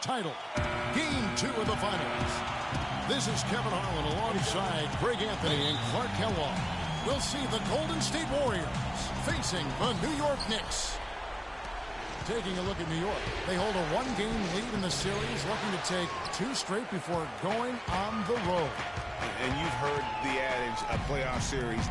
title. Game 2 of the finals. This is Kevin Harlan alongside Greg Anthony and Clark Kellogg. We'll see the Golden State Warriors facing the New York Knicks. Taking a look at New York, they hold a 1-game lead in the series, looking to take 2 straight before going on the road. And you've heard the adage, a playoff series.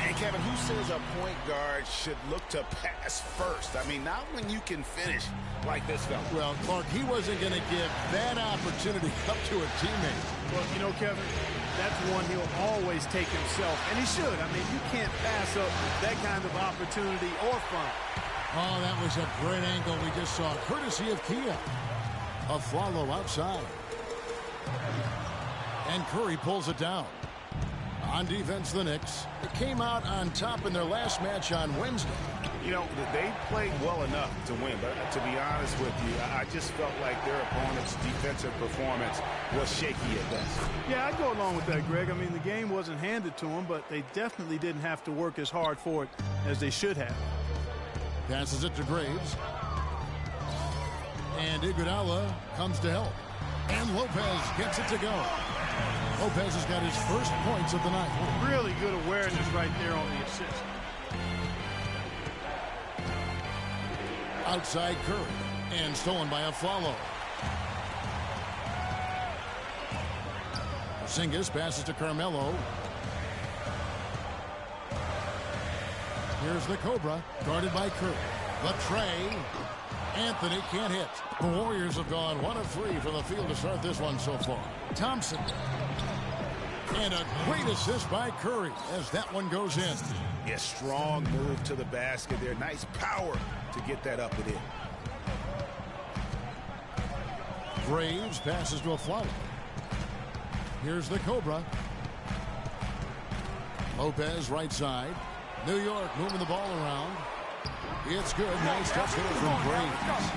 And Kevin, who says a point guard should look to pass first? I mean, not when you can finish like this fella. Well, Clark, he wasn't going to give that opportunity up to a teammate. Well, you know, Kevin, that's one he'll always take himself, and he should. I mean, you can't pass up that kind of opportunity or fun. Oh, that was a great angle we just saw, courtesy of Kia. A follow outside. And Curry pulls it down. On defense, the Knicks came out on top in their last match on Wednesday. You know, they played well enough to win, but to be honest with you, I just felt like their opponent's defensive performance was shaky at best. Yeah, I'd go along with that, Greg. I mean, the game wasn't handed to them, but they definitely didn't have to work as hard for it as they should have. Passes it to Graves. And Iguodala comes to help. And Lopez gets it to go. Lopez has got his first points of the night. Really good awareness right there on the assist. Outside Curry. And stolen by a follow. Porzingis passes to Carmelo. Here's the Cobra, guarded by Curry. The tray. Anthony can't hit. The Warriors have gone 1 of 3 from the field to start this one so far. Thompson. And a great assist by Curry as that one goes in. Yeah, strong move to the basket there. Nice power to get that up and in. Graves passes to a flower. Here's the Cobra. Lopez right side. New York moving the ball around. It's good. Nice touch there from Graves.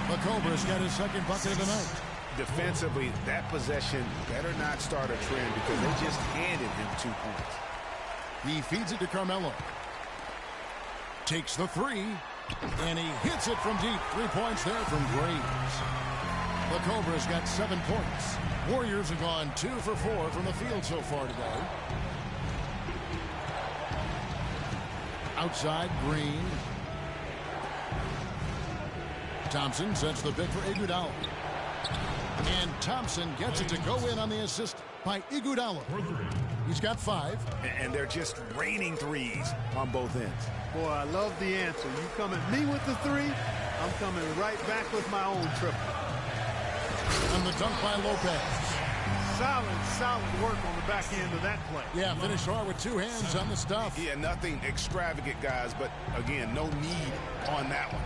The Cobra's got his second bucket of the night. Defensively, that possession better not start a trend because they just handed him 2 points. He feeds it to Carmelo. Takes the 3. And he hits it from deep. 3 points there from Graves. The Cobra's got 7 points. Warriors have gone 2 for 4 from the field so far today. Outside, Green. Thompson sets the pick for Iguodala. And Thompson gets it to go in on the assist by Iguodala. He's got 5. And they're just raining threes on both ends. Boy, I love the answer. You come at me with the 3, I'm coming right back with my own triple. And the dunk by Lopez. Solid work on the back end of that play. Yeah, finished hard with 2 hands on the stuff. Yeah, nothing extravagant, guys, but again, no need on that one.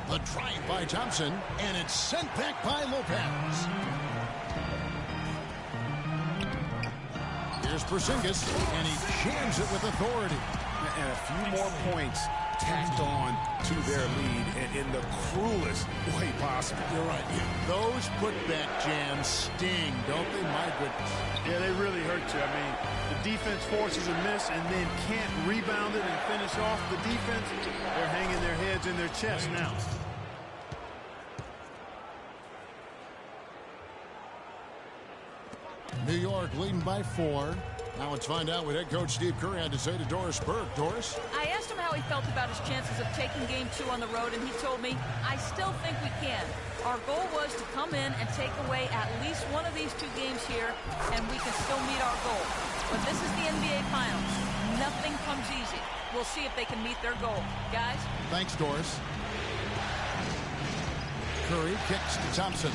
The drive by Thompson, and it's sent back by Lopez. Here's Porzingis, and he jams it with authority. And a few more points tacked on to their lead and in the cruelest way possible. You're right. Those putback jams sting, don't they? My goodness. Yeah, they really hurt you. I mean, the defense forces a miss and then can't rebound it and finish off the defense. They're hanging their heads in their chest now. New York leading by 4. Now let's find out what head coach Steve Curry had to say to Doris Burke. Doris? I asked him how he felt about his chances of taking game 2 on the road, and he told me, I still think we can. Our goal was to come in and take away at least one of these 2 games here, and we can still meet our goal. But this is the NBA Finals. Nothing comes easy. We'll see if they can meet their goal. Guys? Thanks, Doris. Curry kicks to Thompson.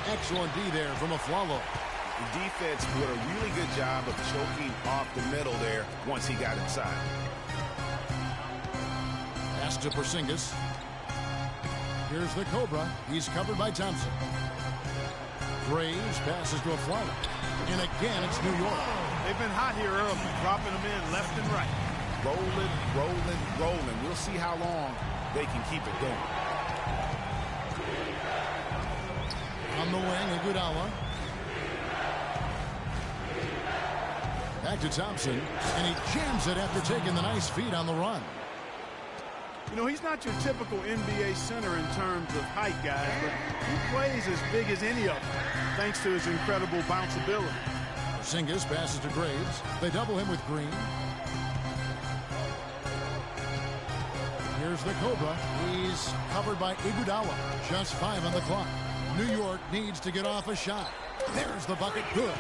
Excellent D there from Aflalo. The defense did a really good job of choking off the middle there once he got inside. Pass to Porzingis. Here's the Cobra. He's covered by Thompson. Graves passes to Aflalo. And again, it's New York. They've been hot here early, dropping them in left and right. Rolling. We'll see how long they can keep it going. On the wing, Iguodala. Back to Thompson, and he jams it after taking the nice feed on the run. You know, he's not your typical NBA center in terms of height, guys, but he plays as big as any of them, thanks to his incredible bounceability. Porzingis passes to Graves. They double him with Green. Here's the Cobra. He's covered by Iguodala. Just 5 on the clock. New York needs to get off a shot. There's the bucket. Good.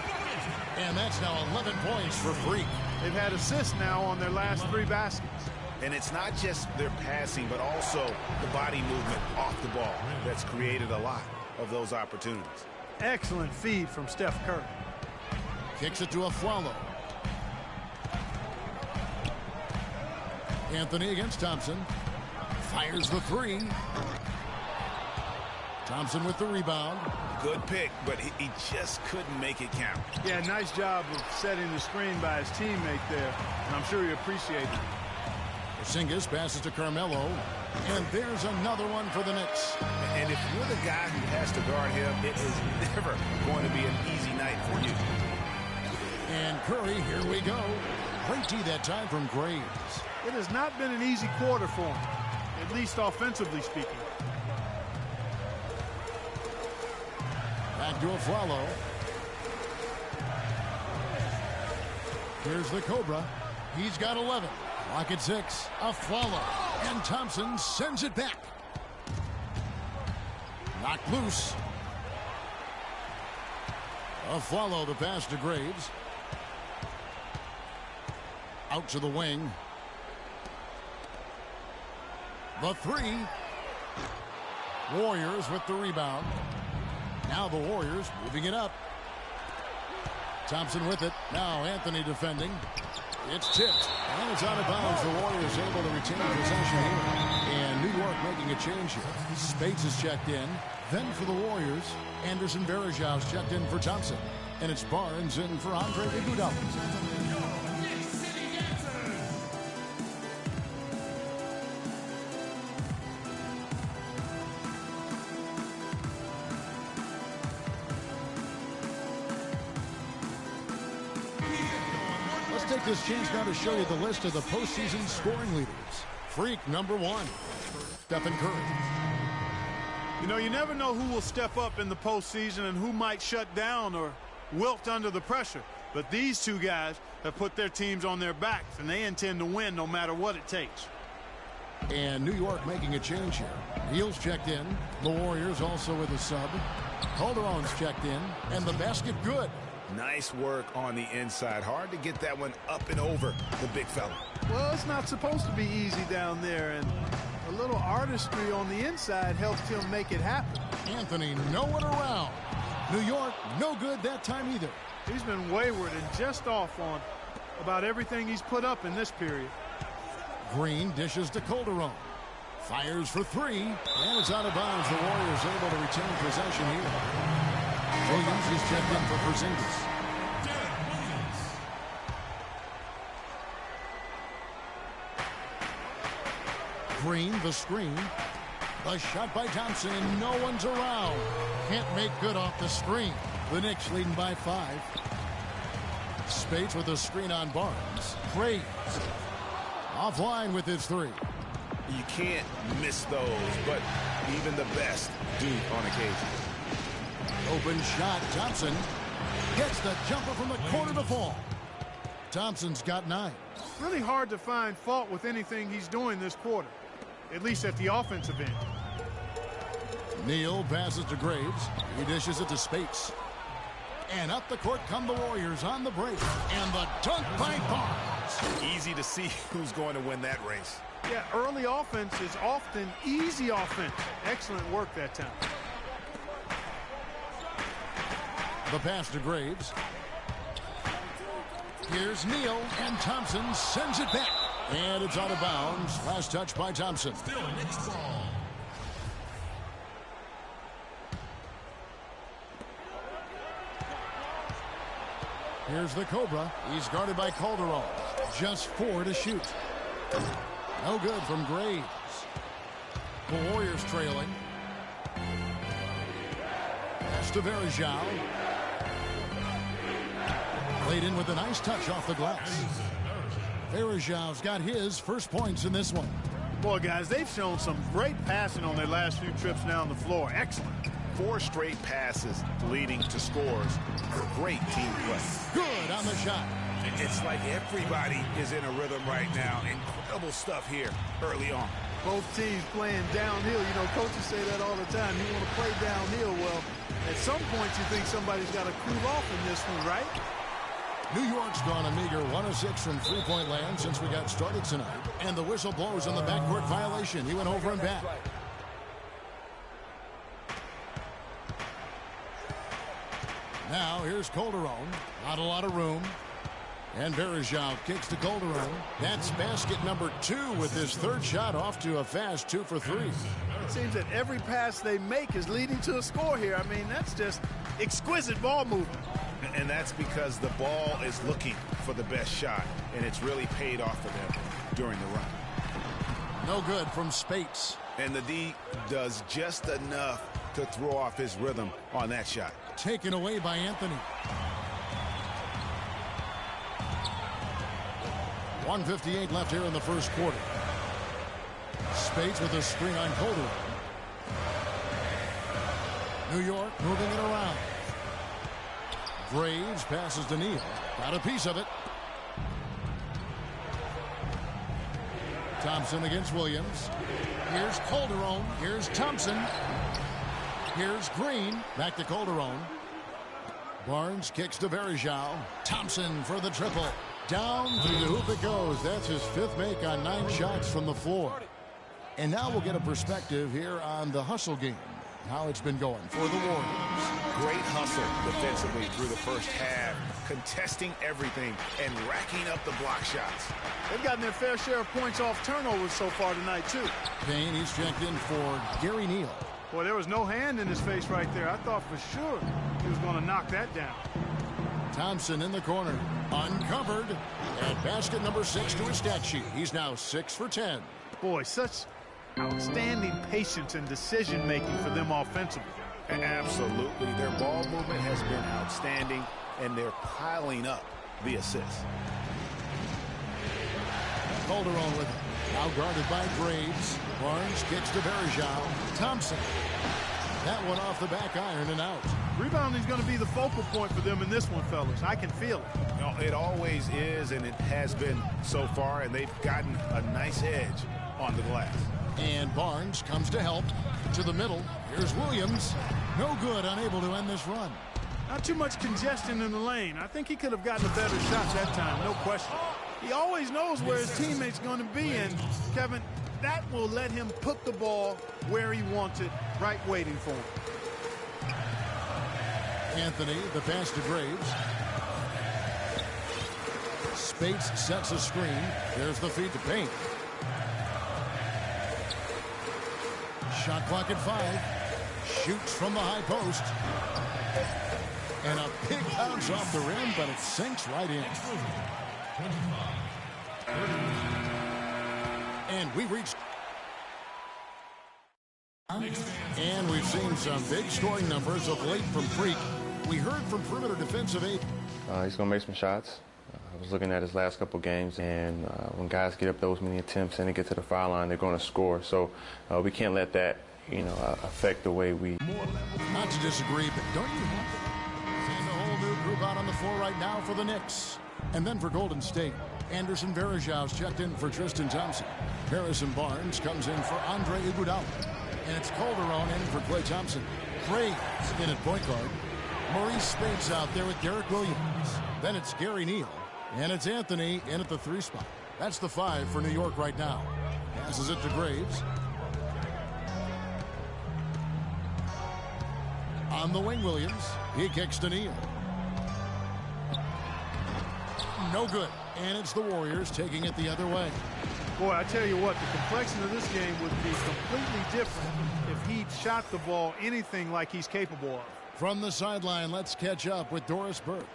And that's now 11 points for Freak. They've had assists now on their last 3 baskets. And it's not just their passing, but also the body movement off the ball that's created a lot of those opportunities. Excellent feed from Steph Curry. Kicks it to Aflalo. Anthony against Thompson. Fires the 3. Thompson with the rebound. Good pick, but he just couldn't make it count. Yeah, nice job of setting the screen by his teammate there, and I'm sure he appreciated it. Porzingis passes to Carmelo, and there's another one for the Knicks. And if you're the guy who has to guard him, it is never going to be an easy night for you. And Curry, here we go. Great tee that time from Graves. It has not been an easy quarter for him, at least offensively speaking. Back to Aflalo. Here's the Cobra. He's got 11. Clock at 6. Aflalo. And Thompson sends it back. Knocked loose. Aflalo the pass to Graves. Out to the wing. The 3. Warriors with the rebound. Now the Warriors moving it up. Thompson with it. Now Anthony defending. It's tipped. And it's out of bounds. The Warriors able to retain possession here. And New York making a change here. Spates is checked in. Then for the Warriors, Anderson Varejau's checked in for Thompson. And it's Barnes in for Andre Iguodala. Take this chance now to show you the list of the postseason scoring leaders. Freak number 1, Stephen Curry. You know, you never know who will step up in the postseason and who might shut down or wilt under the pressure. But these two guys have put their teams on their backs, and they intend to win no matter what it takes. And New York making a change here. Neal's checked in. The Warriors also with a sub. Calderon's checked in. And the basket good. Nice work on the inside. Hard to get that one up and over the big fella. Well, it's not supposed to be easy down there, and a little artistry on the inside helped him make it happen. Anthony nowhere around. New York no good that time either. He's been wayward and just off on about everything he's put up in this period. Green dishes to Calderon. Fires for 3, and it's out of bounds. The Warriors able to retain possession here. Williams is checked in for Porzingis. Green, the screen. The shot by Thompson, and no one's around. Can't make good off the screen. The Knicks leading by 5. Spates with a screen on Barnes. Graves. Offline with his 3. You can't miss those, but even the best do on occasion. Open shot. Thompson gets the jumper from the corner to fall. Thompson's got 9. Really hard to find fault with anything he's doing this quarter, at least at the offensive end. Neal passes to Graves. He dishes it to Spates. And up the court come the Warriors on the break. And the dunk by Barnes. Easy to see who's going to win that race. Yeah, early offense is often easy offense. Excellent work that time. The pass to Graves. Here's Neal, and Thompson sends it back. And it's out of bounds. Last touch by Thompson. Still Knicks ball. Here's the Cobra. He's guarded by Calderon. Just 4 to shoot. No good from Graves. The Warriors trailing. Pass to Varejao. Played in with a nice touch off the glass. Varejao's got his first points in this one. Boy, guys, they've shown some great passing on their last few trips down the floor. Excellent. 4 straight passes leading to scores. Great team play. Good on the shot. It's like everybody is in a rhythm right now. Incredible stuff here early on. Both teams playing downhill. You know, coaches say that all the time. You want to play downhill. Well, at some point you think somebody's got to cool off in this one, right? New York's gone a meager 1 of 6 from three-point land since we got started tonight. And the whistle blows on the backcourt violation. He went over and back. Now here's Calderon. Not a lot of room. And Verejao kicks to Calderon. That's basket number 2 with his 3rd shot off to a fast 2 for 3. It seems that every pass they make is leading to a score here. I mean, that's just exquisite ball movement. And that's because the ball is looking for the best shot, and it's really paid off for them during the run. No good from Spates. And the D does just enough to throw off his rhythm on that shot. Taken away by Anthony. 1:58 left here in the first quarter. Spates with a screen on Calderon. New York moving it around. Graves passes to Neal. Got a piece of it. Thompson against Williams. Here's Calderon. Here's Thompson. Here's Green. Back to Calderon. Barnes kicks to Verejao. Thompson for the triple. Down through the hoop it goes. That's his 5th make on 9 shots from the floor. And now we'll get a perspective here on the hustle game. How it's been going for the Warriors. Great hustle defensively through the first half, contesting everything and racking up the block shots. They've gotten their fair share of points off turnovers so far tonight, too. Payne, he's checked in for Gary Neal. Boy, there was no hand in his face right there. I thought for sure he was going to knock that down. Thompson in the corner, uncovered, and basket number 6 to his stat sheet. He's now 6 for 10. Boy, such outstanding patience and decision-making for them offensively. Absolutely. Their ball movement has been outstanding, and they're piling up the assists. Calderon with it. Now guarded by Graves. Barnes kicks to Verejao. Thompson. That one off the back iron and out. Rebounding's going to be the focal point for them in this one, fellas. I can feel it. You know, it always is, and it has been so far, and they've gotten a nice edge on the glass. And Barnes comes to help. To the middle. Here's Williams. No good, unable to end this run. Not too much congestion in the lane. I think he could have gotten a better shot that time, no question. He always knows where his teammate's going to be, and, Kevin, that will let him put the ball where he wants it, right waiting for him. Anthony, the pass to Graves. Spates sets a screen. There's the feed to Payne. Shot clock at 5. Shoots from the high post. And a big bounce off the rim, but it sinks right in. And we reached. And we've seen some big scoring numbers of late from Freak. We heard from perimeter defensive aide. He's going to make some shots. I was looking at his last couple games, and when guys get up those many attempts and they get to the foul line, they're going to score. So we can't let that, affect the way we. Not to disagree, but don't you want to? Seeing a whole new group out on the floor right now for the Knicks. And then for Golden State, Anderson Verejao's checked in for Tristan Thompson. Harrison Barnes comes in for Andre Iguodala. And it's Calderon in for Klay Thompson. Graves in at point guard. Maurice Spates out there with Derek Williams. Then it's Gary Neal. And it's Anthony in at the 3 spot. That's the 5 for New York right now. Passes it to Graves. On the wing, Williams. He kicks to Neal. No good. And it's the Warriors taking it the other way. Boy, I tell you what, the complexion of this game would be completely different if he shot the ball anything like he's capable of. From the sideline, let's catch up with Doris Burke.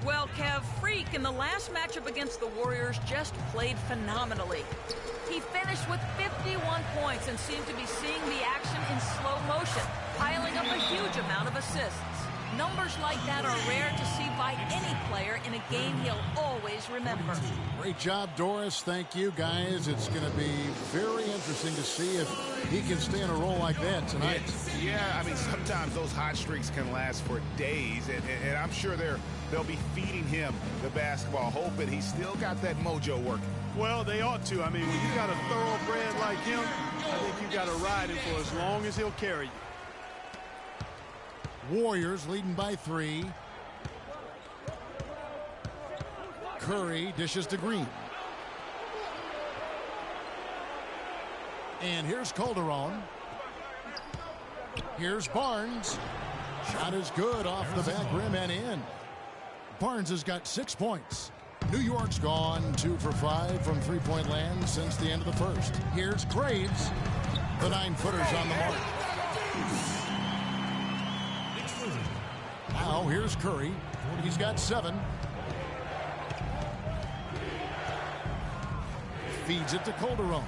Well, Kev, Freak in the last matchup against the Warriors just played phenomenally. He finished with 51 points and seemed to be seeing the action in slow motion, piling up a huge amount of assists. Numbers like that are rare to see by any player in a game he'll always remember. Great job, Doris. Thank you, guys. It's going to be very interesting to see if he can stay in a role like that tonight. Yeah, I mean, sometimes those hot streaks can last for days, and I'm sure they'll be feeding him the basketball, hoping he's still got that mojo working. Well, they ought to. I mean, when you got a thoroughbred like him, I think you got to ride him for as long as he'll carry you. Warriors leading by 3. Curry dishes to Green. And here's Calderon. Here's Barnes. Shot is good off the back rim and in. Barnes has got 6 points. New York's gone 2 for 5 from three-point land since the end of the first. Here's Graves. The 9-footer's on the mark. Now here's Curry. He's got 7. Feeds it to Calderon.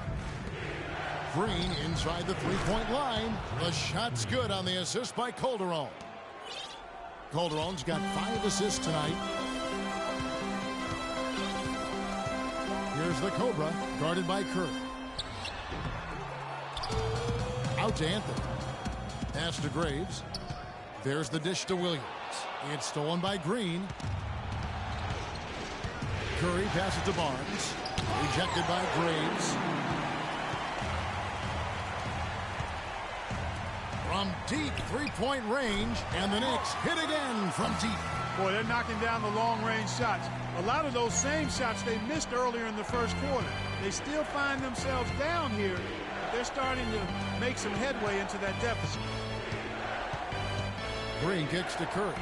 Green inside the three-point line. The shot's good on the assist by Calderon. Calderon's got 5 assists tonight. Here's the Cobra, guarded by Curry. Out to Anthony. Pass to Graves. There's the dish to Williams. It's stolen by Green. Curry passes to Barnes. Rejected by Graves. From deep three-point range, and the Knicks hit again from deep. Boy, they're knocking down the long-range shots. A lot of those same shots they missed earlier in the first quarter. They still find themselves down here, but they're starting to make some headway into that deficit. Green kicks to Curry.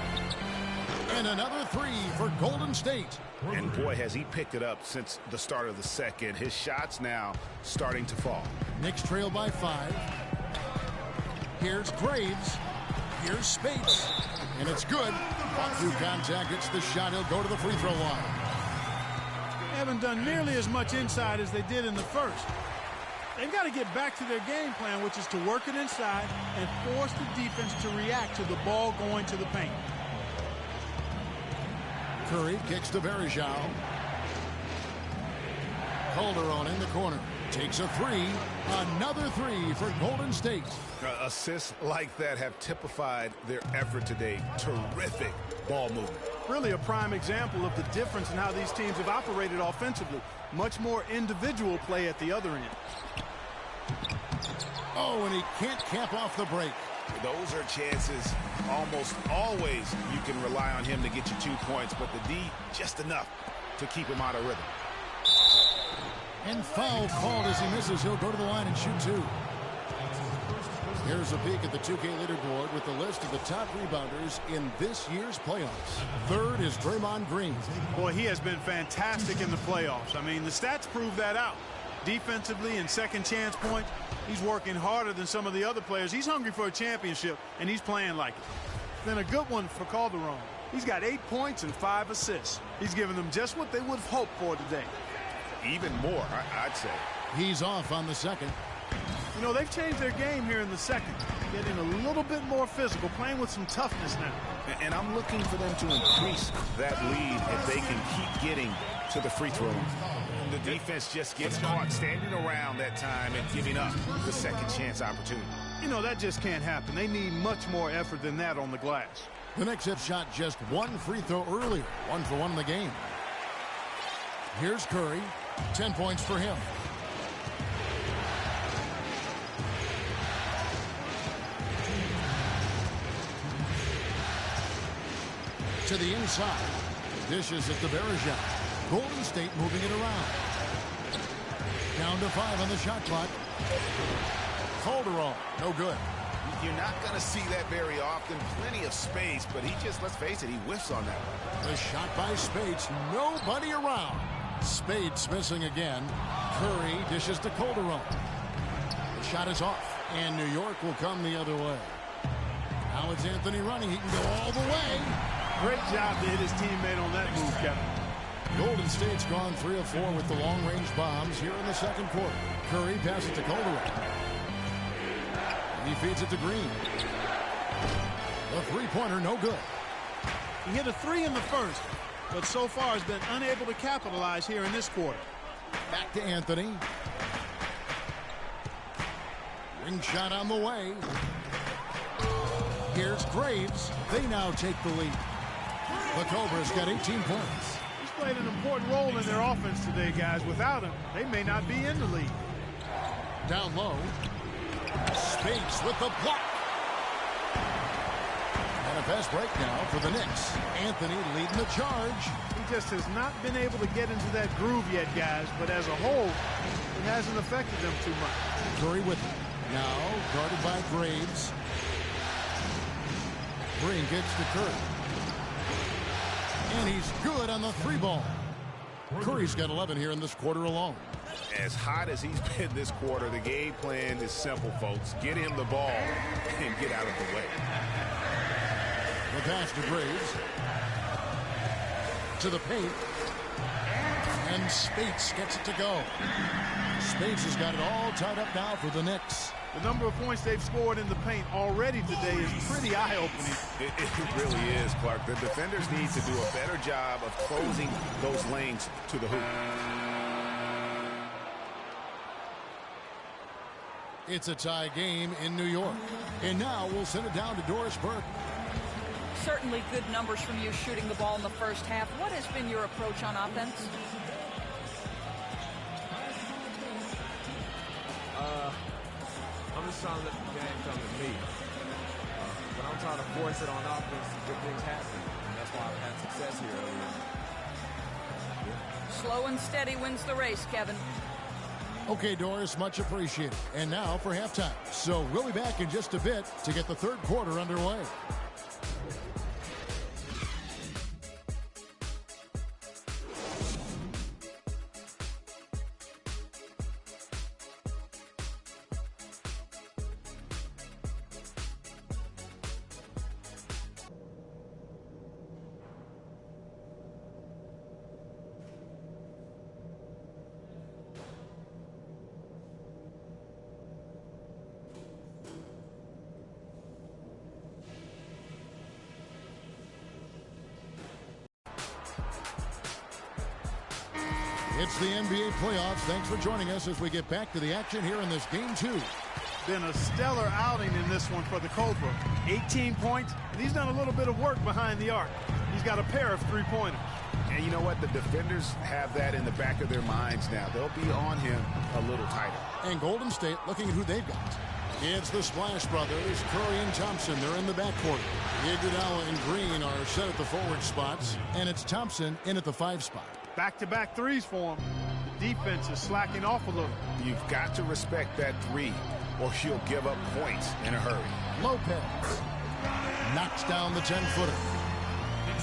And another 3 for Golden State. And boy, has he picked it up since the start of the second. His shots now starting to fall. Knicks trail by 5. Here's Graves. Here's Spates. And it's good. Fought through contact. It's the shot. He'll go to the free throw line. They haven't done nearly as much inside as they did in the first. They've got to get back to their game plan, which is to work it inside and force the defense to react to the ball going to the paint. Curry kicks to Varejao. Calderon in the corner. Takes a 3. Another 3 for Golden State. Assists like that have typified their effort today. Terrific ball movement. Really a prime example of the difference in how these teams have operated offensively. Much more individual play at the other end. Oh, and he can't cap off the break. Those are chances almost always you can rely on him to get you 2 points, but the D just enough to keep him out of rhythm. And foul called as he misses. He'll go to the line and shoot 2. Here's a peek at the 2K leaderboard with the list of the top rebounders in this year's playoffs. Third is Draymond Green. Boy, he has been fantastic in the playoffs. I mean, the stats prove that out. Defensively and second chance points, he's working harder than some of the other players. He's hungry for a championship, and he's playing like it. Then a good one for Calderon. He's got 8 points and 5 assists. He's giving them just what they would have hoped for today. Even more, I'd say. He's off on the second. You know, they've changed their game here in the second, getting a little bit more physical, playing with some toughness now. And I'm looking for them to increase that lead if they can keep getting to the free throw line. The defense just gets caught standing around that time and giving up the second chance opportunity. You know, that just can't happen. They need much more effort than that on the glass. The Knicks have shot just 1 free throw earlier. 1 for 1 in the game. Here's Curry. 10 points for him. To the inside. Dishes it to Varejao. Golden State moving it around. Down to 5 on the shot clock. Calderon, no good. You're not going to see that very often. Plenty of space, but he just, let's face it, he whiffs on that one. The shot by Spates. Nobody around. Spates missing again. Curry dishes to Calderon. The shot is off, and New York will come the other way. Now it's Anthony running. He can go all the way. Great job to hit his teammate on that move, Kevin. Golden State's gone 3 of 4 with the long-range bombs here in the second quarter. Curry passes it to Calderon. He feeds it to Green. The three-pointer, no good. He hit a 3 in the first, but so far has been unable to capitalize here in this quarter. Back to Anthony. Ring shot on the way. Here's Graves. They now take the lead. The Cobras got 18 points. He's played an important role in their offense today, guys. Without him, they may not be in the lead. Down low. Spates with the block. And a fast break now for the Knicks. Anthony leading the charge. He just has not been able to get into that groove yet, guys. But as a whole, it hasn't affected them too much. Curry with him. Now guarded by Graves. Green gets to Curry. And he's good on the three ball. Curry's got 11 here in this quarter alone. As hot as he's been this quarter, the game plan is simple, folks. Get him the ball and get out of the way. The pass to Graves. To the paint. And Spates gets it to go. Spates has got it all tied up now for the Knicks. The number of points they've scored in the paint already today is pretty eye-opening. It really is, Clark. The defenders need to do a better job of closing those lanes to the hoop. It's a tie game in New York. And now we'll send it down to Doris Burke. Certainly good numbers from you shooting the ball in the first half. What has been your approach on offense? I'm just trying to let the game come to me. But I'm trying to force it on offense to get things happening. And that's why I've had success here earlier. Yeah. Slow and steady wins the race, Kevin. Okay, Doris, much appreciated. And now for halftime. So we'll be back in just a bit to get the third quarter underway. It's the NBA playoffs. Thanks for joining us as we get back to the action here in this game 2. Been a stellar outing in this one for the Cobra. 18 points, and he's done a little bit of work behind the arc. He's got a pair of three-pointers. And you know what? The defenders have that in the back of their minds now. They'll be on him a little tighter. And Golden State looking at who they've got. It's the Splash Brothers, Curry and Thompson. They're in the backcourt. Iguodala and Green are set at the forward spots, and it's Thompson in at the 5 spot. Back-to-back threes for him. The defense is slacking off a little. You've got to respect that three, or she'll give up points in a hurry. Lopez knocks down the 10-footer.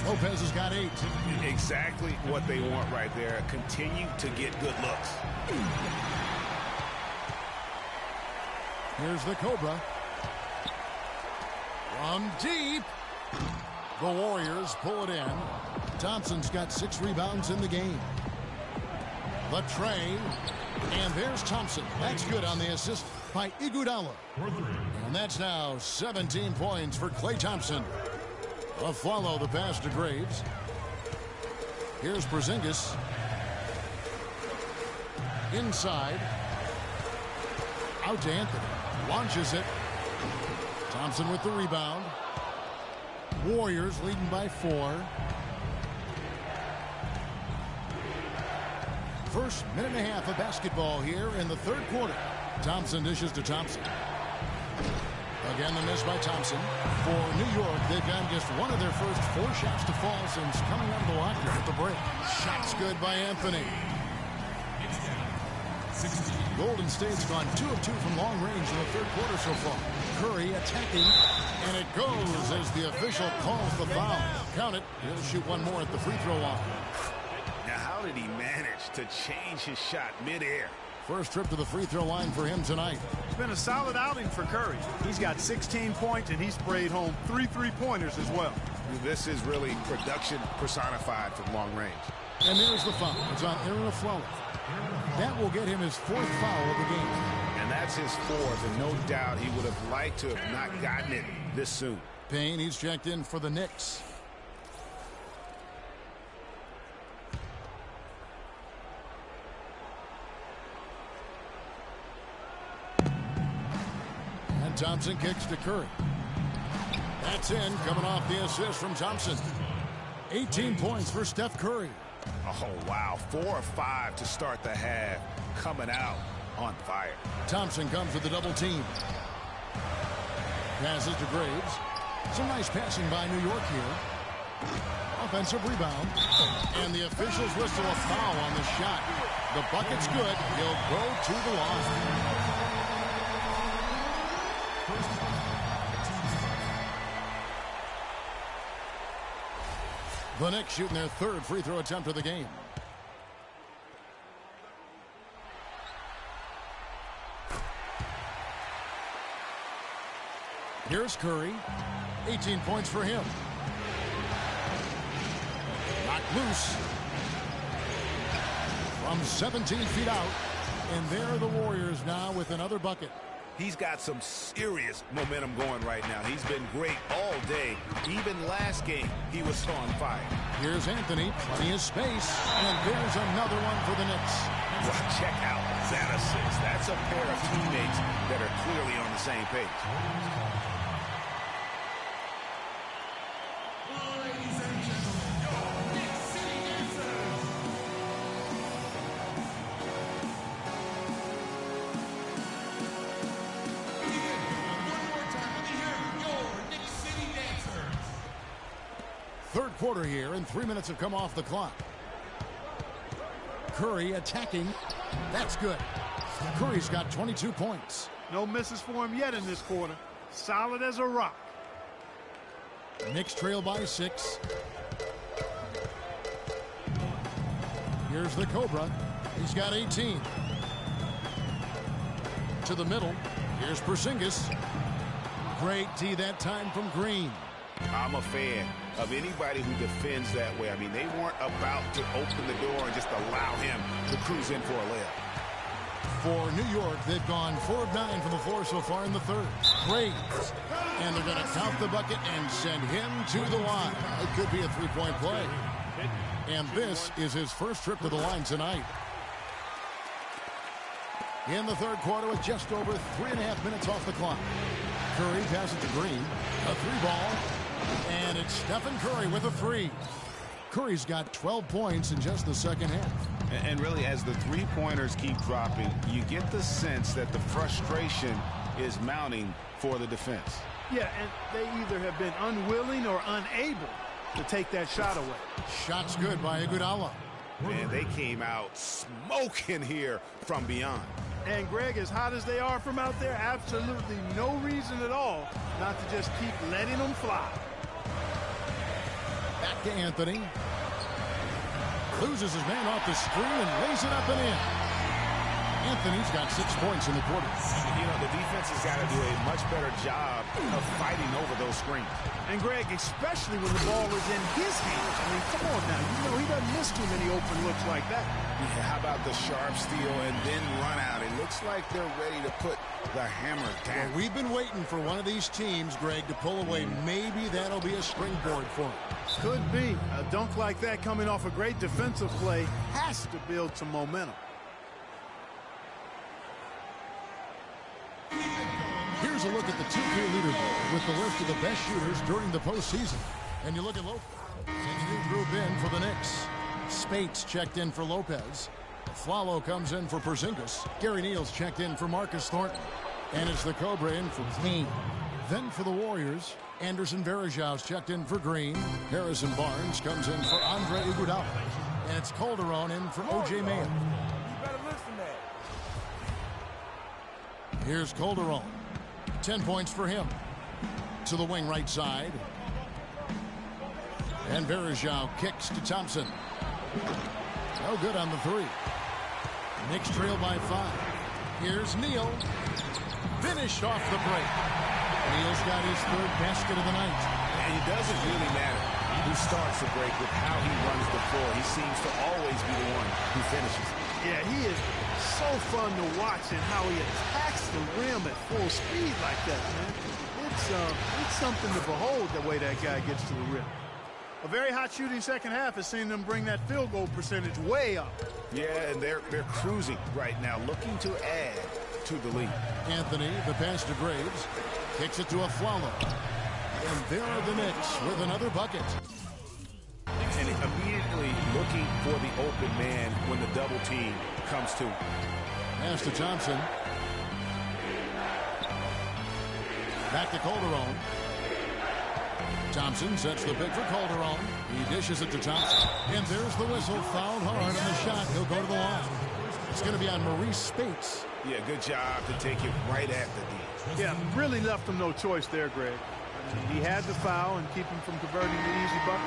Lopez has got 8. Exactly what they want right there. Continue to get good looks. Here's the Cobra. From deep. The Warriors pull it in. Thompson's got 6 rebounds in the game. The tray. And there's Thompson. That's good on the assist by Iguodala. And that's now 17 points for Klay Thompson. A follow the pass to Graves. Here's Porzingis. Inside. Out to Anthony. Launches it. Thompson with the rebound. Warriors leading by 4. First minute and a half of basketball here in the third quarter. Thompson dishes to Thompson. Again, the miss by Thompson. For New York, they've gotten just one of their first 4 shots to fall since coming out of the locker at the break. Shots good by Anthony. Golden State's gone 2 of 2 from long range in the third quarter so far. Curry attacking, and it goes as the official calls the foul. Count it. He'll shoot one more at the free throw line. Now, how did he manage to change his shot midair? First trip to the free throw line for him tonight. It's been a solid outing for Curry. He's got 16 points, and he sprayed home 3 three-pointers as well. This is really production personified from long range. And there's the foul. It's on Aaron Aflalo. That will get him his 4th foul of the game. And that's his 4th, and no doubt he would have liked to have not gotten it this soon. Payne, he's checked in for the Knicks. And Thompson kicks to Curry. That's in, coming off the assist from Thompson. 18 points for Steph Curry. Oh, wow. 4 or 5 to start the half. Coming out on fire. Thompson comes with the double team. Passes to Graves. Some nice passing by New York here. Offensive rebound. And the officials whistle a foul on the shot. The bucket's good. He'll go to the line. The Knicks shooting their third free throw attempt of the game. Here's Curry. 18 points for him. Knocked loose. From 17 feet out. And there are the Warriors now with another bucket. He's got some serious momentum going right now. He's been great all day. Even last game, he was on fire. Here's Anthony. Plenty of space. And there's another one for the Knicks. Well, check out that assist. That's a pair of teammates that are clearly on the same page. Third quarter here, and 3 minutes have come off the clock. Curry attacking. That's good. Curry's got 22 points. No misses for him yet in this quarter. Solid as a rock. Knicks trail by 6. Here's the Cobra. He's got 18. To the middle. Here's Porzingis. Great D that time from Green. I'm a fan of anybody who defends that way. I mean, they weren't about to open the door and just allow him to cruise in for a layup. For New York, they've gone 4 of 9 from the floor so far in the third. Graves. And they're going to count the bucket and send him to the line. It could be a three-point play. And this is his first trip to the line tonight. In the third quarter with just over 3.5 minutes off the clock. Curry passes to Green. A 3-ball. And it's Stephen Curry with a 3. Curry's got 12 points in just the second half. And really, as the three-pointers keep dropping, you get the sense that the frustration is mounting for the defense. Yeah, and they either have been unwilling or unable to take that shot away. Shot's good by Iguodala. Man, they came out smoking here from beyond. And, Greg, as hot as they are from out there, absolutely no reason at all not to just keep letting them fly. Back to Anthony. Loses his man off the screen and lays it up and in. Anthony's got 6 points in the quarter. You know, the defense has got to do a much better job of fighting over those screens. And, Greg, especially when the ball is in his hands. I mean, come on now. You know, he doesn't miss too many open looks like that. Yeah, how about the sharp steal and then run out? It looks like they're ready to put the hammer down. Well, we've been waiting for one of these teams, Greg, to pull away. Maybe that'll be a springboard for him. Could be. A dunk like that coming off a great defensive play has to build some momentum. Here's a look at the 2K leaderboard with the list of the best shooters during the postseason. And you look at Lopez. And the new group in for the Knicks. Spates checked in for Lopez. Flalo comes in for Porzingis. Gary Neal's checked in for Marcus Thornton. And it's the Cobra in for Payne. Then for the Warriors, Anderson Varejau's checked in for Green. Harrison Barnes comes in for Andre Iguodala. And it's Calderon in for O.J. Mayo. Here's Calderon. 10 points for him. To the wing right side. And Varejao kicks to Thompson. No good on the 3. Knicks trail by 5. Here's Neal. Finished off the break. Neal's got his third basket of the night. And it doesn't really matter who starts the break with how he runs the floor. He seems to always be the one who finishes. Yeah, he is so fun to watch and how he attacks the rim at full speed like that, man. It It's something to behold the way that guy gets to the rim. A very hot shooting second half has seen them bring that field goal percentage way up. Yeah, and they're cruising right now, looking to add to the lead. Anthony, the pass to Graves, kicks it to Aflalo. And there are the Knicks with another bucket. And immediately looking for the open man when the double team comes to. Pass to Thompson. Back to Calderon. Thompson sets the pick for Calderon. He dishes it to Thompson. And there's the whistle. Fouled hard on the shot. He'll go to the line. It's going to be on Maurice Spates. Yeah, good job to take it right at the D. Yeah, really left him no choice there, Greg. He had the foul and keep him from converting the easy bucket.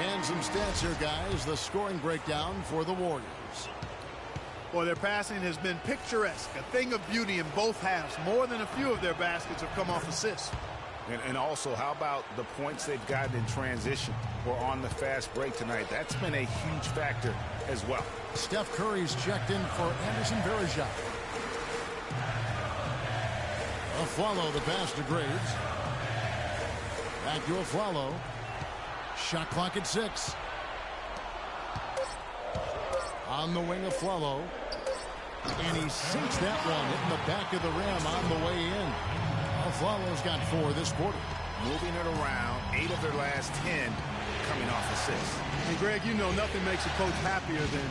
And some stats here, guys. The scoring breakdown for the Warriors. Boy, their passing has been picturesque. A thing of beauty in both halves. More than a few of their baskets have come off assists. And also, how about the points they've gotten in transition or on the fast break tonight? That's been a huge factor as well. Steph Curry's checked in for Anderson Varejao. Aflalo, the pass to Graves. Back to Aflalo. Shot clock at 6. On the wing of Aflalo. And he sinks that one, hitting the back of the rim on the way in. Aflalo's got 4 this quarter. Moving it around, 8 of their last 10 coming off assists. And Greg, you know nothing makes a coach happier than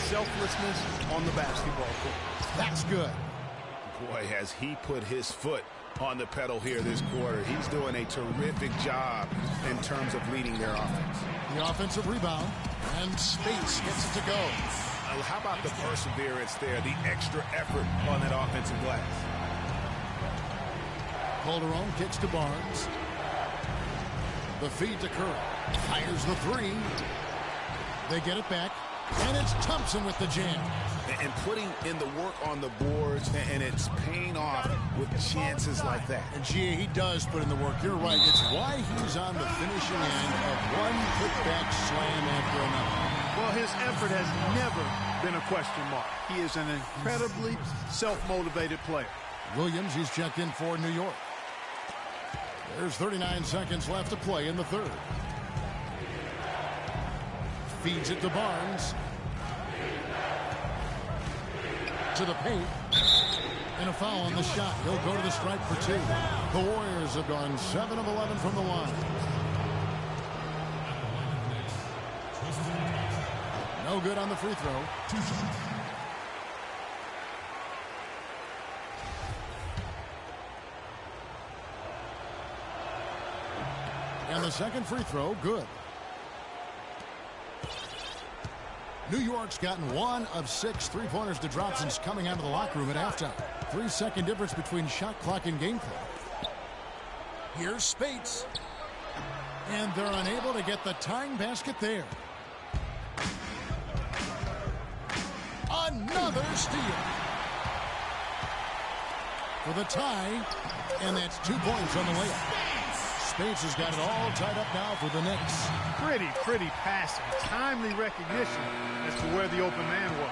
selflessness on the basketball court. That's good. Boy, has he put his foot on the pedal here this quarter. He's doing a terrific job in terms of leading their offense. The offensive rebound, and Spates gets it to go. How about the perseverance there, the extra effort on that offensive glass? Calderon kicks to Barnes. The feed to Curry. Fires the 3. They get it back. And it's Thompson with the jam. And putting in the work on the boards, and it's paying off with chances like that. And Gia, he does put in the work. You're right. It's why he's on the finishing end of one putback slam after another. Well, his effort has never been a question mark. He is an incredibly self-motivated player. Williams, he's checked in for New York. There's 39 seconds left to play in the third. Feeds it to Barnes. To the paint. And a foul on the shot. He'll go to the stripe for 2. The Warriors have gone 7 of 11 from the line. No good on the free throw. And the second free throw, good. New York's gotten 1 of 6 three-pointers to drop since coming out of the locker room at halftime. 3-second difference between shot clock and game clock. Here's Spates. And they're unable to get the tying basket there. Another steal. For the tie. And that's 2 points on the layup. Spates has got it all tied up now for the Knicks. Pretty passing. Timely recognition as to where the open man was.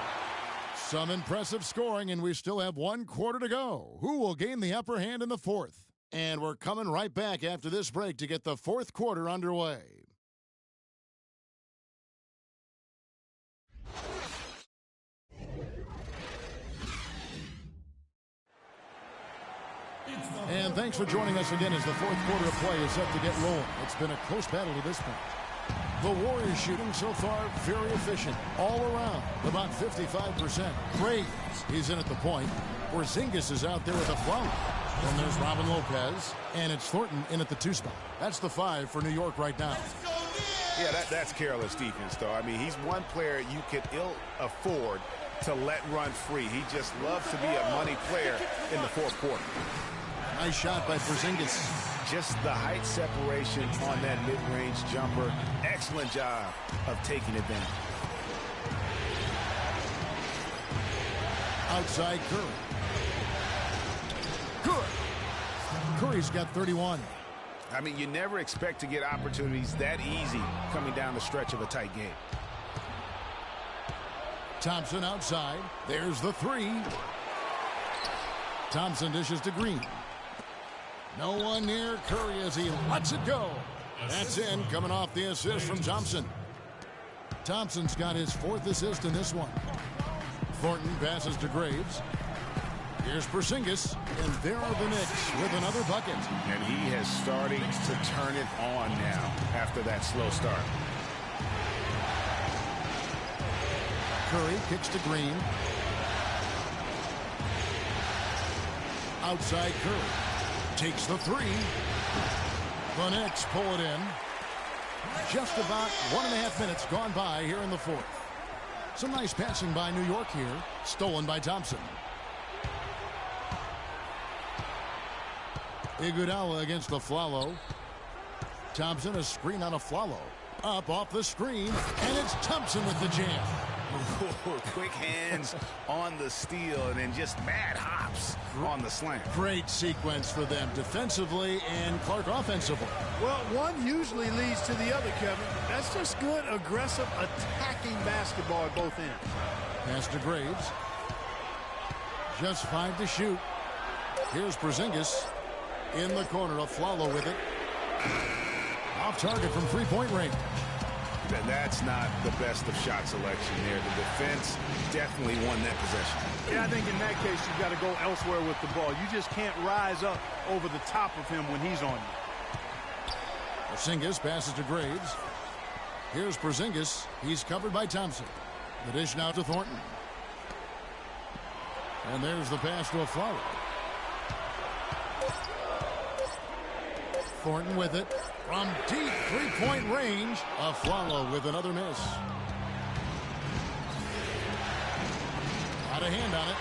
Some impressive scoring, and we still have 1 quarter to go. Who will gain the upper hand in the fourth? And we're coming right back after this break to get the fourth quarter underway. And thanks for joining us again as the fourth quarter of play is set to get rolling. It's been a close battle to this point. The Warriors shooting so far very efficient all around, about 55%. Graves, he's in at the point. Porzingis is out there with a flout. Then there's Robin Lopez, and it's Thornton in at the 2 spot. That's the 5 for New York right now. Yeah, that's careless defense, though. I mean, he's one player you could ill afford to let run free. He just loves to be a money player in the fourth quarter. Nice shot by Porzingis. Just the height separation on that mid-range jumper. Excellent job of taking advantage. Outside Curry. Good. Curry's got 31. I mean, you never expect to get opportunities that easy coming down the stretch of a tight game. Thompson outside. There's the 3. Thompson dishes to Green. No one near Curry as he lets it go. That's in, coming off the assist from Thompson. Thompson's got his 4th assist in this one. Thornton passes to Graves. Here's Porzingis, and there are the Knicks with another bucket. And he has started to turn it on now after that slow start. Curry kicks to Green. Outside Curry. Takes the 3. The Knicks pull it in. Just about 1.5 minutes gone by here in the 4th. Some nice passing by New York here. Stolen by Thompson. Iguodala against the Flalo. Thompson, a screen on a Flalo. Up off the screen, and it's Thompson with the jam. Quick hands on the steal, and then just mad hops on the slam. Great sequence for them defensively and Clark offensively. Well, one usually leads to the other, Kevin. That's just good, aggressive, attacking basketball at both ends. Pass to Graves. Just 5 to shoot. Here's Porzingis. In the corner, Flalo with it. Off target from 3-point range. That's not the best of shot selection there. The defense definitely won that possession. Yeah, I think in that case, you've got to go elsewhere with the ball. You just can't rise up over the top of him when he's on you. Porzingis passes to Graves. Here's Porzingis. He's covered by Thompson. The dish now to Thornton. And there's the pass to Flalo. Thornton with it. From deep 3-point range, Flalo with another miss. Got a hand on it.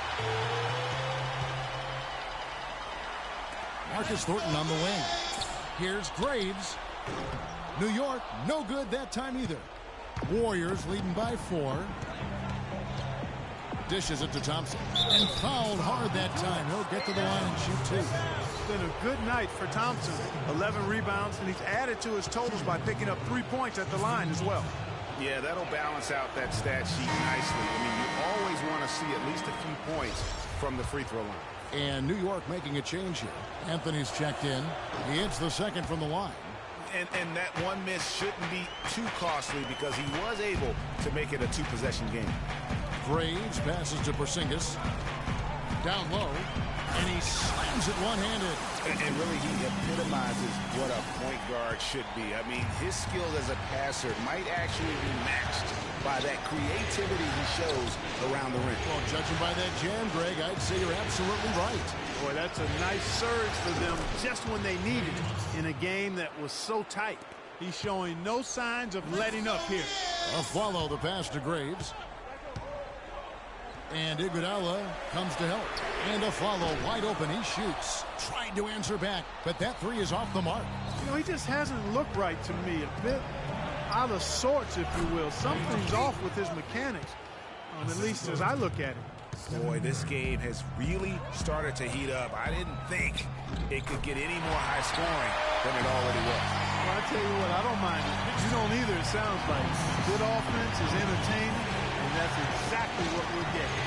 Marcus Thornton on the wing. Here's Graves. New York, no good that time either. Warriors leading by 4. Dishes it to Thompson. And fouled hard that time. He'll get to the line and shoot 2. It's been a good night for Thompson. 11 rebounds, and he's added to his totals by picking up 3 points at the line as well. Yeah, that'll balance out that stat sheet nicely. I mean, you always want to see at least a few points from the free throw line. And New York making a change here. Anthony's checked in. He hits the second from the line. And that one miss shouldn't be too costly because he was able to make it a 2-possession game. Graves passes to Porzingis. Down low. And he slams it one-handed. And really, he epitomizes what a point guard should be. I mean, his skills as a passer might actually be matched by that creativity he shows around the rim. Well, judging by that jam, Greg, I'd say you're absolutely right. Boy, that's a nice surge for them just when they needed it in a game that was so tight. He's showing no signs of letting up here. Follow the pass to Graves. And Iguodala comes to help. And Follow wide open. He shoots. Tried to answer back, but that 3 is off the mark. You know, he just hasn't looked right to me. A bit out of sorts, if you will. Something's off with his mechanics, at least as I look at it. Boy, this game has really started to heat up. I didn't think it could get any more high scoring than it already was. Well, I tell you what, I don't mind it. You don't either, it sounds like. Good offense is entertaining, and that's exactly what we're getting.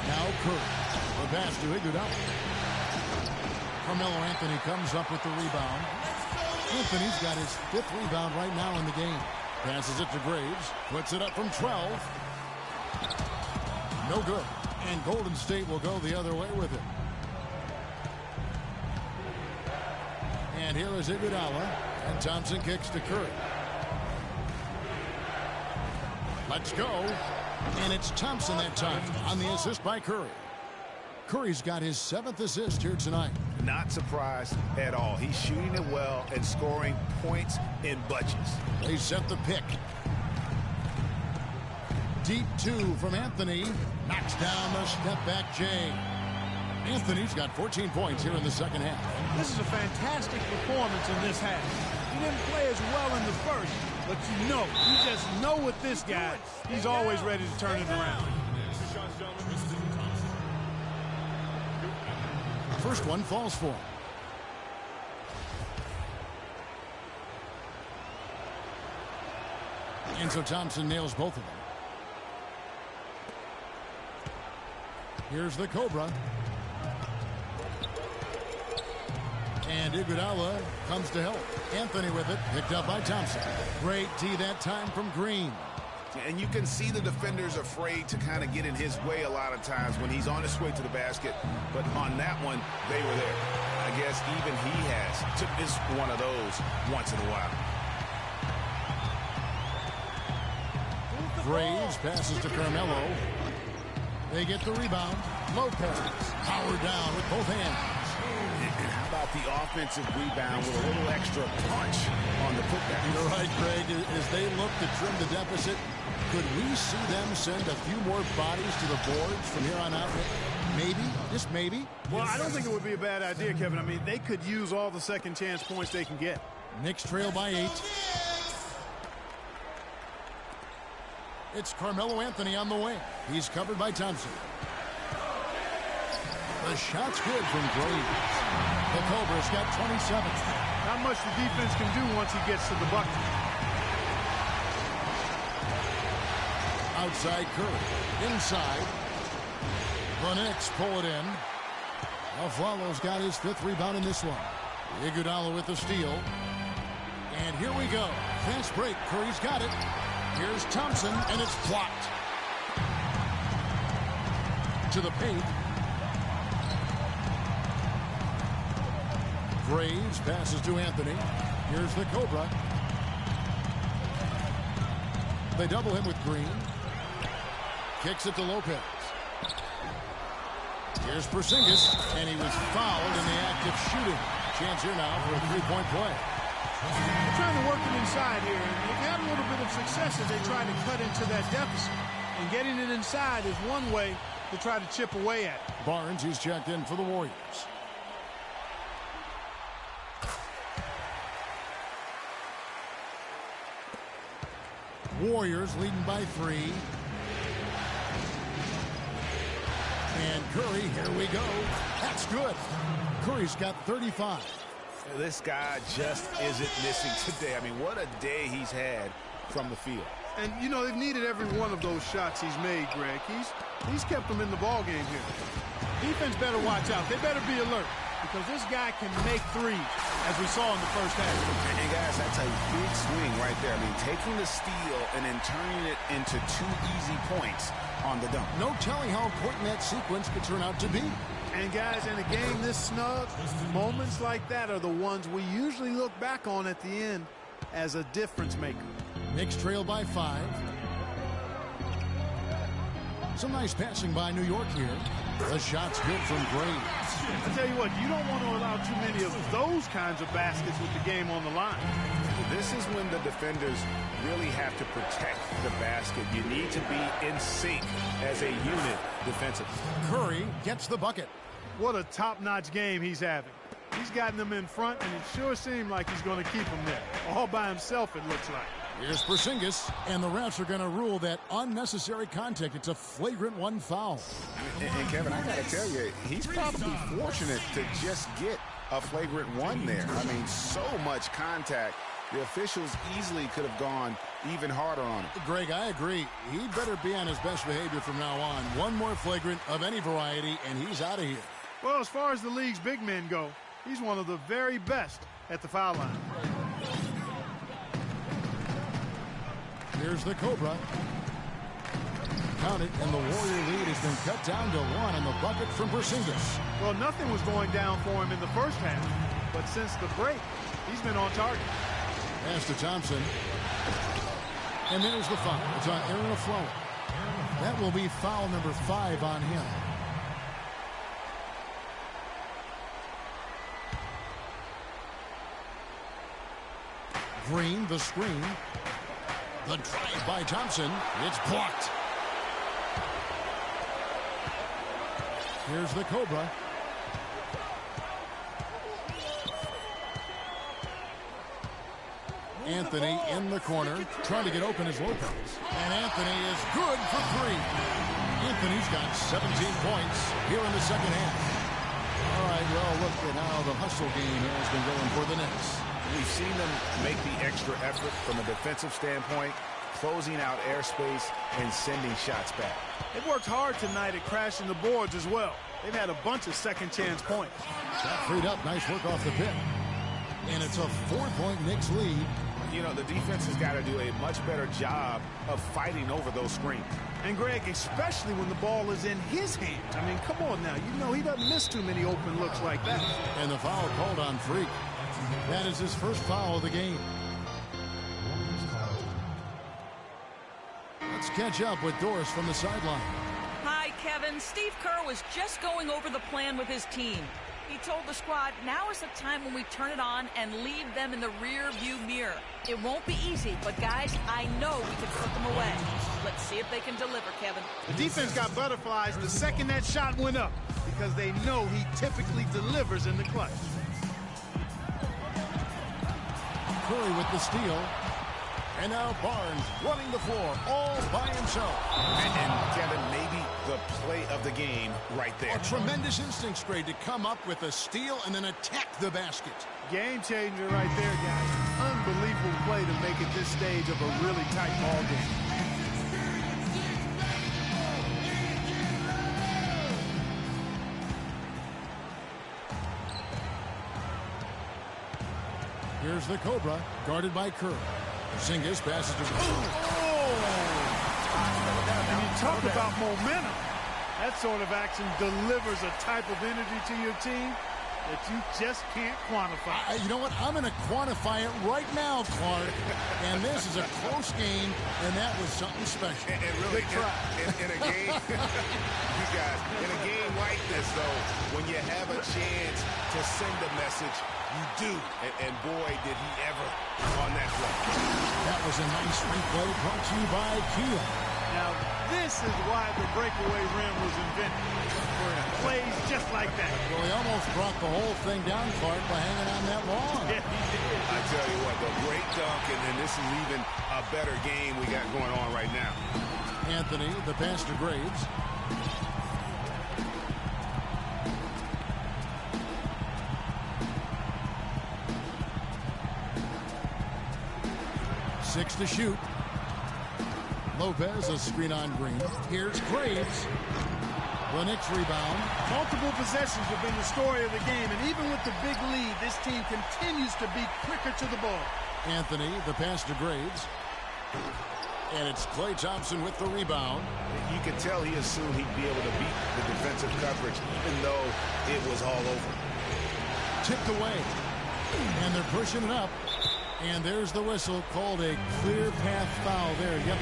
Now Curry. The pass to Iguodala. Carmelo Anthony comes up with the rebound. Anthony's got his 5th rebound right now in the game. Passes it to Graves. Puts it up from 12. No good. And Golden State will go the other way with it. And here is Iguodala. And Thompson kicks to Curry. Let's go. And it's Thompson that time on the assist by Curry. Curry's got his 7th assist here tonight. Not surprised at all. He's shooting it well and scoring points in bunches. They set the pick. Deep 2 from Anthony. Knocks down the step-back J. Anthony's got 14 points here in the second half. This is a fantastic performance in this half. He didn't play as well in the first, but you just know with this guy, he's always ready to turn it around. First one falls for him. And so Thompson nails both of them. Here's the Cobra. And Iguodala comes to help. Anthony with it, picked up by Thompson. Great D that time from Green. And you can see the defenders afraid to kind of get in his way a lot of times when he's on his way to the basket. But on that one, they were there. I guess even he has to miss one of those once in a while. Graves passes to Carmelo. They get the rebound. Lopez powered down with both hands. And how about the offensive rebound with a little extra punch on the putback? You're right, Greg. As they look to trim the deficit, could we see them send a few more bodies to the boards from here on out? Maybe, just maybe. Well, I don't think it would be a bad idea, Kevin. I mean, they could use all the second chance points they can get. Knicks trail by 8. It's Carmelo Anthony on the wing. He's covered by Thompson. The shot's good from Graves. The Cobra's got 27. Not much the defense can do once he gets to the bucket. Outside Curry. Inside. The Knicks pull it in. Aflalo's got his 5th rebound in this one. Iguodala with the steal. And here we go. Fast break. Curry's got it. Here's Thompson, and it's blocked. To the paint. Graves passes to Anthony. Here's the Cobra. They double him with Green. Kicks it to Lopez. Here's Porzingis, and he was fouled in the act of shooting. Chance here now for a 3-point play. They're trying to work it inside here. They've had a little bit of success as they try to cut into that deficit. And getting it inside is one way to try to chip away at it. Barnes, he's checked in for the Warriors. Warriors leading by 3. And Curry, here we go. That's good. Curry's got 35. This guy just isn't missing today. I mean, what a day he's had from the field. And, you know, they've needed every one of those shots he's made, Greg. He's kept them in the ball game here. Defense better watch out. They better be alert because this guy can make threes, as we saw in the first half. And, guys, that's a big swing right there. I mean, taking the steal and then turning it into 2 easy points on the dunk. No telling how important that sequence could turn out to be. And, guys, in a game this snug, moments like that are the ones we usually look back on at the end as a difference maker. Knicks trail by 5. Some nice passing by New York here. The shot's good from Graves. I tell you what, you don't want to allow too many of those kinds of baskets with the game on the line. This is when the defenders really have to protect the basket. You need to be in sync as a unit defensively. Curry gets the bucket. What a top-notch game he's having. He's gotten them in front, and it sure seemed like he's going to keep them there. All by himself, it looks like. Here's Porzingis, and the refs are going to rule that unnecessary contact. It's a flagrant 1 foul. And Kevin, I got to tell you, he's probably fortunate to just get a flagrant 1 there. I mean, so much contact. The officials easily could have gone even harder on it. Greg, I agree. He'd better be on his best behavior from now on. One more flagrant of any variety, and he's out of here. Well, as far as the league's big men go, he's one of the very best at the foul line. Here's the Cobra. Count it, and the Warrior lead has been cut down to 1 on the bucket from Porzingis. Well, nothing was going down for him in the first half, but since the break, he's been on target. Pass to Thompson. And there's the foul. It's on Aaron Aflalo. That will be foul number 5 on him. Green, the screen. The drive by Thompson. It's blocked. Here's the Cobra. Anthony in the corner, trying to get open as Lopez. And Anthony is good for 3. Anthony's got 17 points here in the second half. All right, well, look at how the hustle game has been going for the Knicks. We've seen them make the extra effort from a defensive standpoint, closing out airspace and sending shots back. They worked hard tonight at crashing the boards as well. They've had a bunch of second-chance points. That freed up. Nice work off the pick. And it's a 4-point Knicks lead. You know, the defense has got to do a much better job of fighting over those screens. And, Greg, especially when the ball is in his hands. I mean, come on now. You know he doesn't miss too many open looks like that. And the foul called on Freak. That is his first foul of the game. Let's catch up with Doris from the sideline. Hi, Kevin. Steve Kerr was just going over the plan with his team. He told the squad, now is the time when we turn it on and leave them in the rear view mirror. It won't be easy, but guys, I know we can put them away. Let's see if they can deliver, Kevin. The defense got butterflies the second that shot went up because they know he typically delivers in the clutch. Curry with the steal. And now Barnes running the floor all by himself. And Kevin, maybe the play of the game right there. A tremendous instincts grade to come up with a steal and then attack the basket. Game changer right there, guys. Unbelievable play to make it this stage of a really tight ball game. Here's the Cobra, guarded by Curry. Porzingis passes to... And you talk about momentum. That sort of action delivers a type of energy to your team that you just can't quantify. You know what? I'm going to quantify it right now, Clark. And this is a close game, and that was something special. And really, in a game, you guys, in a game like this, though, when you have a chance to send a message, you do. And boy, did he ever on that play. That was a nice replay brought to you by Kia. Now, this is why the breakaway rim was invented. For plays just like that. Well, he almost brought the whole thing down, Clark, by hanging on that long. Yeah, he did. I tell you what, the great dunk, and this is even a better game we got going on right now. Anthony, the pass to Graves. Six to shoot. Lopez, a screen on Green. Here's Graves. The Knicks rebound. Multiple possessions have been the story of the game, and even with the big lead, this team continues to be quicker to the ball. Anthony, the pass to Graves. And it's Klay Thompson with the rebound. You could tell he assumed he'd be able to beat the defensive coverage, even though it was all over. Tipped away. And they're pushing it up. And there's the whistle, called a clear path foul there. Yep.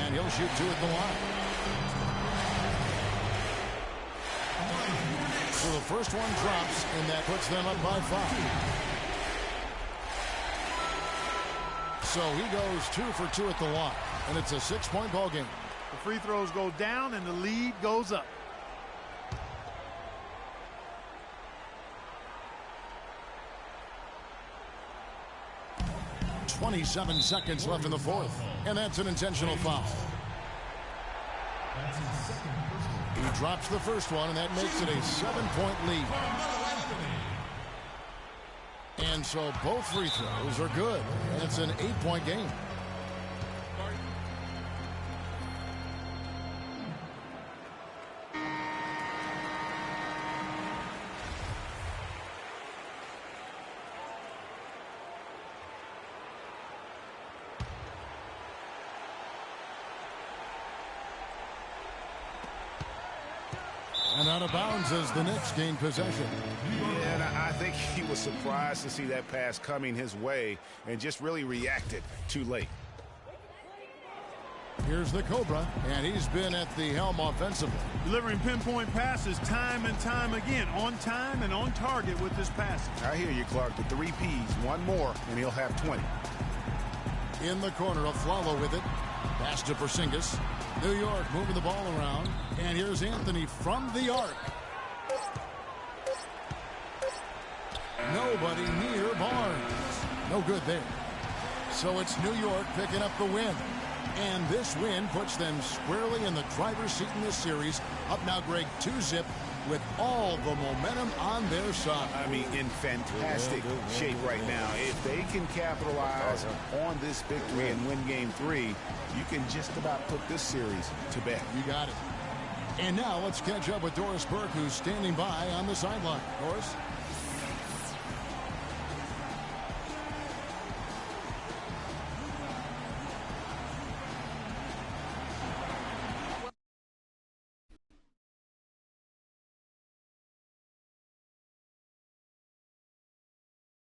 And he'll shoot two at the line. So the first one drops, and that puts them up by 5. So he goes 2 for 2 at the line. And it's a 6-point ball game. The free throws go down, and the lead goes up. 27 seconds left in the fourth, and that's an intentional foul. He drops the first one, and that makes it a 7-point lead. And so both free throws are good, and it's an 8-point game. And out of bounds as the Knicks gain possession. And I think he was surprised to see that pass coming his way and just really reacted too late. Here's the Cobra, and he's been at the helm offensively. Delivering pinpoint passes time and time again, on time and on target with his passing. I hear you, Clark. The 3 Ps, one more, and he'll have 20. In the corner, a Flalo with it. Pass to Porzingis. New York moving the ball around. And here's Anthony from the arc. Nobody near Barnes. No good there. So it's New York picking up the win. And this win puts them squarely in the driver's seat in this series. Up now, Greg, 2-zip with all the momentum on their side. I mean, in fantastic shape right now. If they can capitalize on this victory and win game 3, you can just about put this series to bed. You got it. And now let's catch up with Doris Burke, who's standing by on the sideline. Doris?